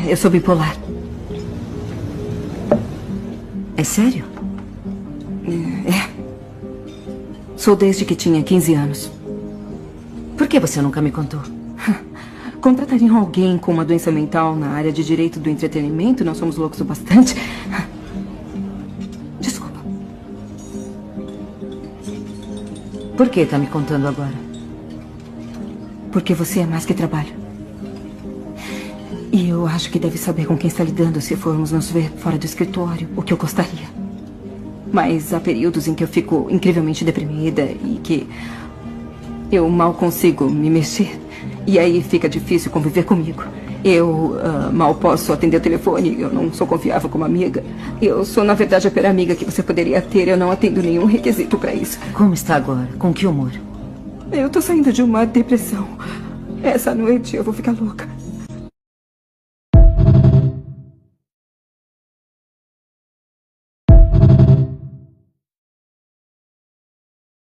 Eu sou bipolar. É sério? É. Sou desde que tinha 15 anos. Por que você nunca me contou? Contratariam alguém com uma doença mental na área de direito do entretenimento? Não somos loucos o bastante? Desculpa. Por que tá me contando agora? Porque você é mais que trabalho. E eu acho que deve saber com quem está lidando se formos nos ver fora do escritório, o que eu gostaria. Mas há períodos em que eu fico incrivelmente deprimida e que eu mal consigo me mexer. E aí fica difícil conviver comigo. Eu mal posso atender o telefone, eu não sou confiável como amiga. Eu sou, na verdade, a pior amiga que você poderia ter. Eu não atendo nenhum requisito para isso. Como está agora? Com que humor? Eu tô saindo de uma depressão. Essa noite eu vou ficar louca.